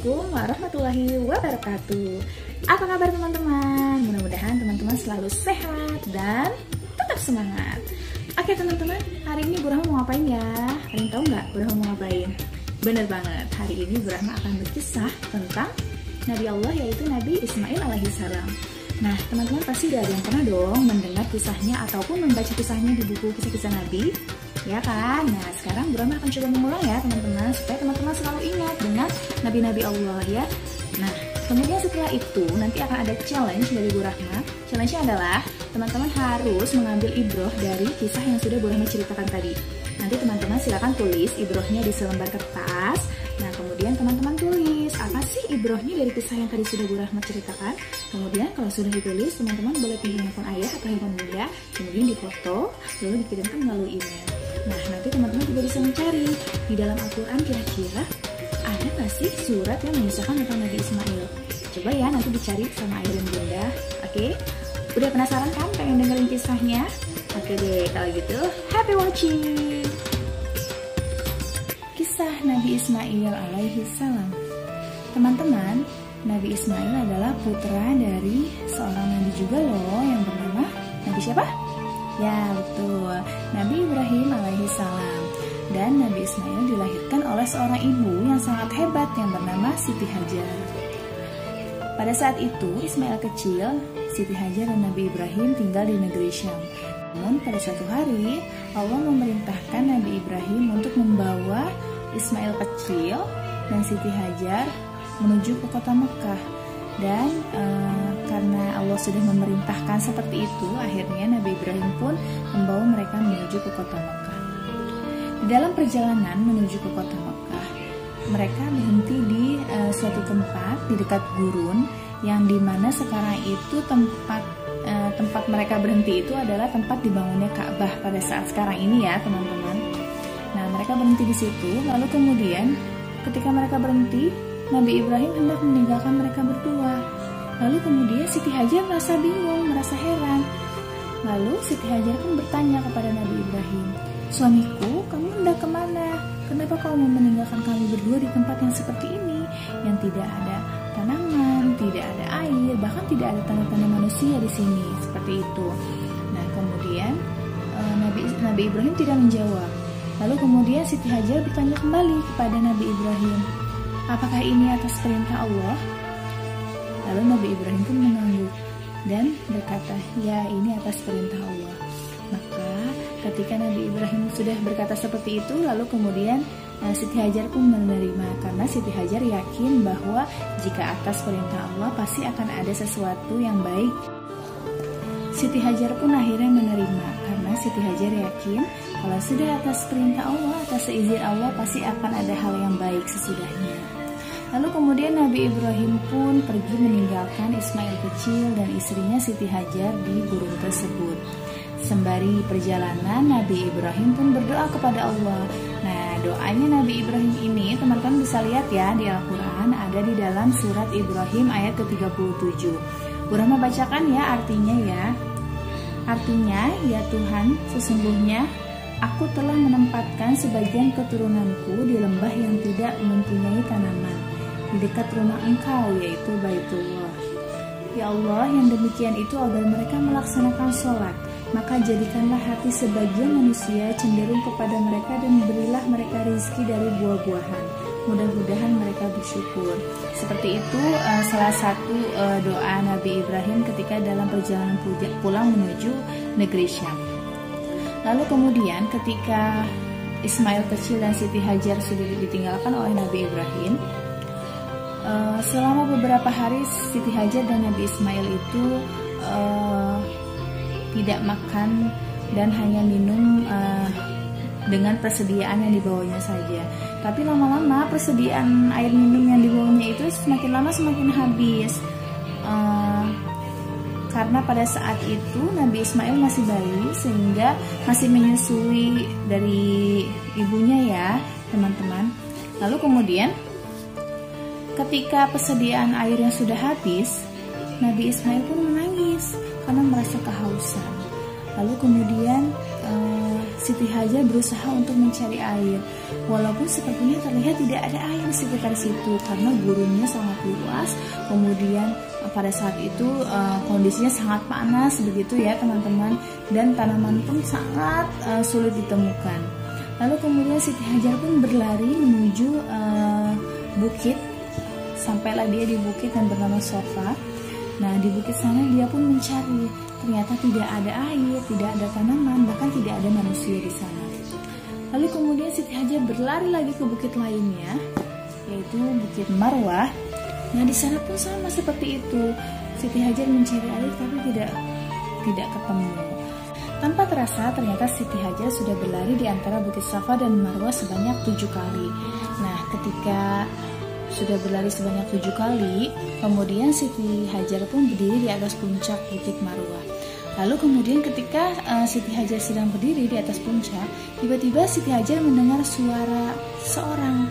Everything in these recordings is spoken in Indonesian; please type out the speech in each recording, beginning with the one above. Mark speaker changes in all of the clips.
Speaker 1: Assalamualaikum warahmatullahi wabarakatuh. Apa kabar teman-teman? Mudah-mudahan teman-teman selalu sehat dan tetap semangat. Oke teman-teman, hari ini Bu Rahma mau ngapain ya? Ada yang tahu nggak Bu Rahma mau ngapain? Bener banget, hari ini Bu Rahma akan berkisah tentang Nabi Allah, yaitu Nabi Ismail alaihissalam. Nah teman-teman pasti udah ada yang pernah dong mendengar kisahnya ataupun membaca kisahnya di buku kisah-kisah Nabi, ya kan? Nah sekarang Bu Rahma akan coba mengulang ya teman-teman, supaya teman-teman selalu ingat dengan Nabi-Nabi Allah ya. Nah kemudian setelah itu nanti akan ada challenge dari Bu Rahma. Challenge-nya adalah teman-teman harus mengambil ibroh dari kisah yang sudah Bu Rahma ceritakan tadi. Nanti teman-teman silakan tulis ibrohnya di selembar kertas. Nah kemudian teman-teman tulis apa sih ibrohnya dari kisah yang tadi sudah Bu Rahma ceritakan. Kemudian kalau sudah ditulis, teman-teman boleh pilih handphone ayah atau handphone bunda, kemudian difoto lalu dikirimkan melalui email. Nah nanti teman-teman juga bisa mencari di dalam Al-Quran kira-kira ada nggak sih surat yang mengisahkan tentang Nabi Ismail. Coba ya nanti dicari sama ayah dan bunda. Oke? Udah penasaran kan pengen dengerin kisahnya? Oke deh, kalau gitu happy watching. Kisah Nabi Ismail alaihissalam. Teman-teman, Nabi Ismail adalah putra dari seorang nabi juga loh yang bernama Nabi siapa? Ya betul, Nabi Ibrahim alaihissalam. Dan Nabi Ismail dilahirkan oleh seorang ibu yang sangat hebat yang bernama Siti Hajar. Pada saat itu Ismail kecil, Siti Hajar dan Nabi Ibrahim tinggal di negeri Syam. Namun pada suatu hari Allah memerintahkan Nabi Ibrahim untuk membawa Ismail kecil dan Siti Hajar menuju ke kota Mekah. Dan karena Allah sudah memerintahkan seperti itu, akhirnya Nabi Ibrahim pun membawa mereka menuju ke kota Mekah. Di dalam perjalanan menuju ke kota Mekah, mereka berhenti di suatu tempat di dekat gurun, yang dimana sekarang itu tempat mereka berhenti itu adalah tempat dibangunnya Ka'bah pada saat sekarang ini ya teman-teman. Nah mereka berhenti di situ, lalu kemudian ketika mereka berhenti, Nabi Ibrahim hendak meninggalkan mereka berdua. Lalu kemudian Siti Hajar merasa bingung, merasa heran. Lalu Siti Hajar pun bertanya kepada Nabi Ibrahim, "Suamiku, kamu hendak kemana? Kenapa kau mau meninggalkan kami berdua di tempat yang seperti ini, yang tidak ada tanaman, tidak ada air, bahkan tidak ada tanda-tanda manusia di sini?" Seperti itu. Nah kemudian Nabi Ibrahim tidak menjawab. Lalu kemudian Siti Hajar bertanya kembali kepada Nabi Ibrahim, "Apakah ini atas perintah Allah?" Lalu Nabi Ibrahim pun mengangguk dan berkata, "Ya, ini atas perintah Allah." Maka ketika Nabi Ibrahim sudah berkata seperti itu, lalu kemudian Siti Hajar pun menerima, karena Siti Hajar yakin bahwa jika atas perintah Allah pasti akan ada sesuatu yang baik. Siti Hajar pun akhirnya menerima, karena Siti Hajar yakin kalau sudah atas perintah Allah, atas seizin Allah pasti akan ada hal yang baik sesudahnya. Lalu kemudian Nabi Ibrahim pun pergi meninggalkan Ismail kecil dan istrinya Siti Hajar di gurun tersebut. Sembari perjalanan, Nabi Ibrahim pun berdoa kepada Allah. Nah, doanya Nabi Ibrahim ini teman-teman bisa lihat ya di Al-Quran, ada di dalam surat Ibrahim ayat ke-37. Bu Rahma bacakan ya artinya ya. Artinya, ya Tuhan, sesungguhnya aku telah menempatkan sebagian keturunanku di lembah yang tidak mempunyai tanaman, di dekat rumah Engkau, yaitu Baitullah. Ya Allah, yang demikian itu agar mereka melaksanakan sholat. Maka jadikanlah hati sebagian manusia cenderung kepada mereka dan berilah mereka rezeki dari buah-buahan. Mudah-mudahan mereka bersyukur. Seperti itu salah satu doa Nabi Ibrahim ketika dalam perjalanan pulang menuju negeri Syam. Lalu kemudian ketika Ismail kecil dan Siti Hajar sudah ditinggalkan oleh Nabi Ibrahim, selama beberapa hari Siti Hajar dan Nabi Ismail itu tidak makan dan hanya minum dengan persediaan yang dibawanya saja. Tapi lama-lama persediaan air minum yang dibawanya itu semakin lama semakin habis. Karena pada saat itu Nabi Ismail masih bayi, sehingga masih menyusui dari ibunya ya teman-teman. Lalu kemudian ketika persediaan air yang sudah habis, Nabi Ismail pun menangis karena merasa kehausan. Lalu kemudian Siti Hajar berusaha untuk mencari air, walaupun sepertinya terlihat tidak ada air di sekitar situ karena gurunnya sangat luas. Kemudian pada saat itu kondisinya sangat panas begitu ya teman-teman, dan tanaman pun sangat sulit ditemukan. Lalu kemudian Siti Hajar pun berlari menuju bukit. Sampailah dia di bukit yang bernama Sofa. Nah, di bukit sana dia pun mencari. Ternyata tidak ada air, tidak ada tanaman, bahkan tidak ada manusia di sana. Lalu kemudian Siti Hajar berlari lagi ke bukit lainnya, yaitu Bukit Marwah. Nah, di sana pun sama seperti itu. Siti Hajar mencari air tapi tidak ketemu. Tanpa terasa, ternyata Siti Hajar sudah berlari di antara Bukit Safa dan Marwah sebanyak 7 kali. Nah, ketika sudah berlari sebanyak 7 kali, kemudian Siti Hajar pun berdiri di atas puncak Bukit Marwah. Lalu kemudian ketika Siti Hajar sedang berdiri di atas puncak, tiba-tiba Siti Hajar mendengar suara seseorang.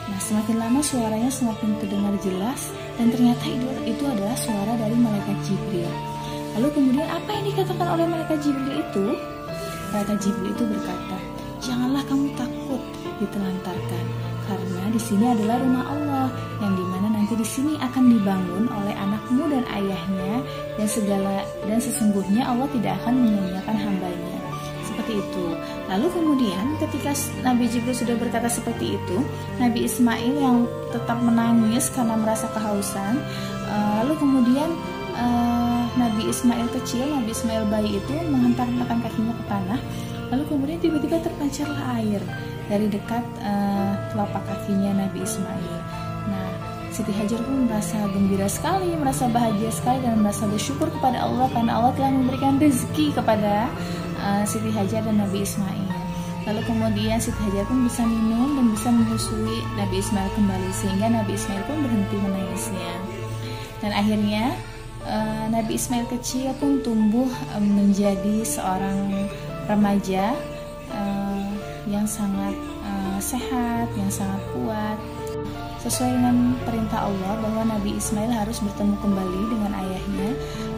Speaker 1: Nah, semakin lama suaranya semakin terdengar jelas, dan ternyata itu adalah suara dari malaikat Jibril. Lalu kemudian apa yang dikatakan oleh malaikat Jibril itu? Malaikat Jibril itu berkata, "Janganlah kamu takut ditelantarkan, karena di sini adalah rumah Allah, yang dimana nanti di sini akan dibangun oleh anakmu dan ayahnya, dan sesungguhnya Allah tidak akan menyia-nyiakan hambanya." Seperti itu. Lalu kemudian ketika Nabi Jibril sudah berkata seperti itu, Nabi Ismail yang tetap menangis karena merasa kehausan, lalu kemudian Nabi Ismail kecil, Nabi Ismail bayi itu menghentakkan kakinya ke tanah. Lalu kemudian tiba-tiba terpancarlah air dari dekat telapak kakinya Nabi Ismail. Nah, Siti Hajar pun merasa gembira sekali, merasa bahagia sekali, dan merasa bersyukur kepada Allah karena Allah telah memberikan rezeki kepada Siti Hajar dan Nabi Ismail. Lalu kemudian Siti Hajar pun bisa minum dan bisa menyusui Nabi Ismail kembali, sehingga Nabi Ismail pun berhenti menangisnya. Dan akhirnya Nabi Ismail kecil pun tumbuh menjadi seorang remaja yang sangat sehat, yang sangat kuat, sesuai dengan perintah Allah bahwa Nabi Ismail harus bertemu kembali dengan ayahnya.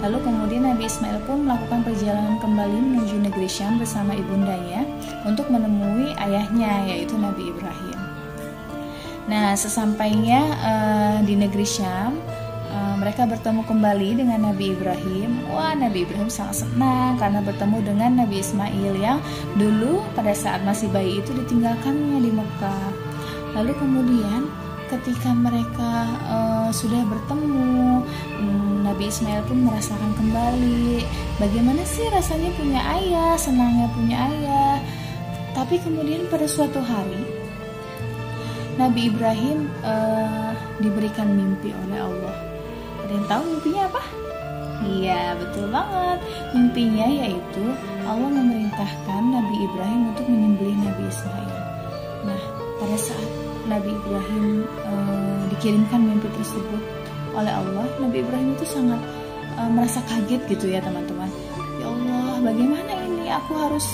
Speaker 1: Lalu kemudian Nabi Ismail pun melakukan perjalanan kembali menuju negeri Syam bersama ibundanya untuk menemui ayahnya, yaitu Nabi Ibrahim. Nah, sesampainya di negeri Syam, mereka bertemu kembali dengan Nabi Ibrahim. Wah, Nabi Ibrahim sangat senang karena bertemu dengan Nabi Ismail yang dulu pada saat masih bayi itu ditinggalkannya di Mekah. Lalu kemudian ketika mereka sudah bertemu, Nabi Ismail pun merasakan kembali bagaimana sih rasanya punya ayah, senangnya punya ayah. Tapi kemudian pada suatu hari Nabi Ibrahim diberikan mimpi oleh Allah. Ada yang tahu mimpinya apa? Iya, betul banget. Mimpinya yaitu Allah memerintahkan Nabi Ibrahim untuk menyembelih Nabi Ismail. Nah, pada saat Nabi Ibrahim dikirimkan mimpi tersebut oleh Allah, Nabi Ibrahim itu sangat merasa kaget gitu ya teman-teman. Ya Allah, bagaimana ini aku harus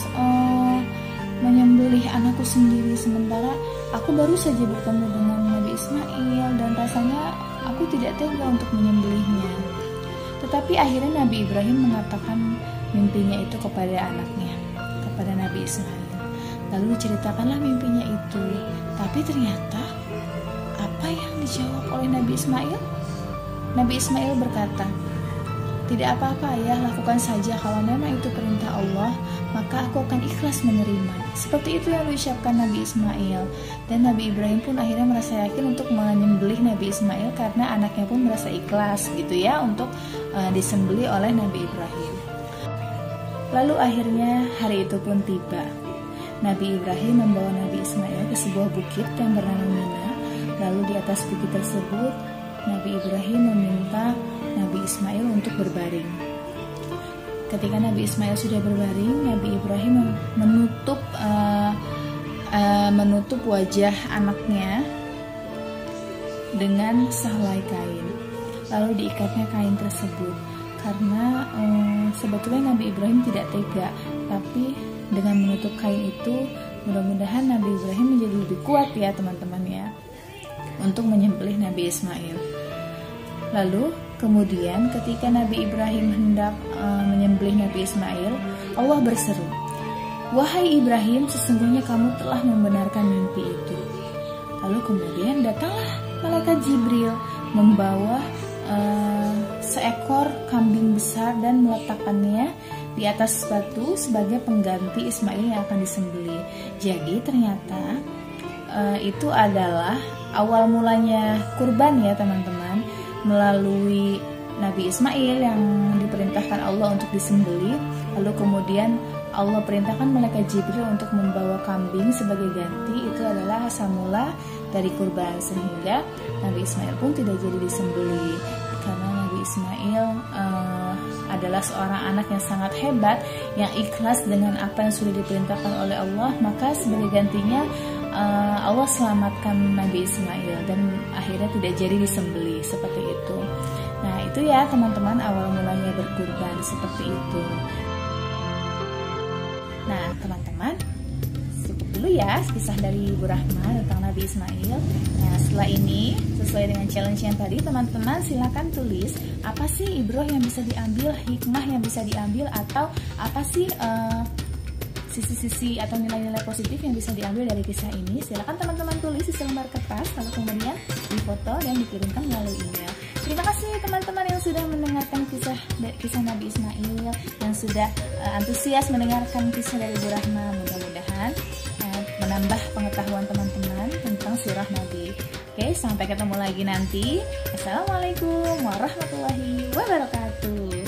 Speaker 1: menyembelih anakku sendiri, sementara aku baru saja bertemu dengan Nabi Ismail dan rasanya aku tidak tega untuk menyembelihnya. Tetapi akhirnya Nabi Ibrahim mengatakan mimpinya itu kepada anaknya, kepada Nabi Ismail. Lalu diceritakanlah mimpinya itu. Tapi ternyata apa yang dijawab oleh Nabi Ismail? Nabi Ismail berkata, "Tidak apa-apa ayah, lakukan saja, kalau memang itu perintah Allah, maka aku akan ikhlas menerima." Seperti itu yang diucapkan Nabi Ismail. Dan Nabi Ibrahim pun akhirnya merasa yakin untuk menyembelih Nabi Ismail karena anaknya pun merasa ikhlas gitu ya untuk disembelih oleh Nabi Ibrahim. Lalu akhirnya hari itu pun tiba. Nabi Ibrahim membawa Nabi Ismail ke sebuah bukit yang bernama Mina. Lalu di atas bukit tersebut Nabi Ibrahim meminta Nabi Ismail untuk berbaring. Ketika Nabi Ismail sudah berbaring, Nabi Ibrahim menutup wajah anaknya dengan sehelai kain. Lalu diikatnya kain tersebut karena sebetulnya Nabi Ibrahim tidak tega, tapi dengan menutup kain itu mudah-mudahan Nabi Ibrahim menjadi lebih kuat ya teman-teman ya untuk menyembelih Nabi Ismail. Lalu kemudian ketika Nabi Ibrahim hendak menyembelih Nabi Ismail, Allah berseru, "Wahai Ibrahim, sesungguhnya kamu telah membenarkan mimpi itu." Lalu kemudian datanglah malaikat Jibril membawa seekor kambing besar dan meletakkannya di atas batu sebagai pengganti Ismail yang akan disembelih. Jadi ternyata itu adalah awal mulanya kurban ya teman-teman, melalui Nabi Ismail yang diperintahkan Allah untuk disembelih. Lalu kemudian Allah perintahkan malaikat Jibril untuk membawa kambing sebagai ganti. Itu adalah asal mula dari kurban, sehingga Nabi Ismail pun tidak jadi disembelih. Karena Nabi Ismail adalah seorang anak yang sangat hebat, yang ikhlas dengan apa yang sudah diperintahkan oleh Allah, maka sebagai gantinya Allah selamatkan Nabi Ismail dan akhirnya tidak jadi disembelih seperti itu. Nah itu ya teman-teman, awal mulanya berkurban seperti itu. Nah teman-teman, cukup dulu ya kisah dari Ibu Rahma tentang Nabi Ismail. Nah setelah ini, sesuai dengan challenge yang tadi, teman-teman silakan tulis apa sih ibroh yang bisa diambil, hikmah yang bisa diambil, atau apa sih sisi-sisi atau nilai-nilai positif yang bisa diambil dari kisah ini. Silakan teman-teman tulis di selembar kertas, lalu kemudian difoto dan dikirimkan melalui email. Terima kasih teman-teman yang sudah mendengarkan kisah Nabi Ismail, yang sudah antusias mendengarkan kisah dari Ibu Rahma. Mudah-mudahan menambah pengetahuan teman-teman tentang sirah Nabi. Oke, sampai ketemu lagi nanti. Assalamualaikum warahmatullahi wabarakatuh.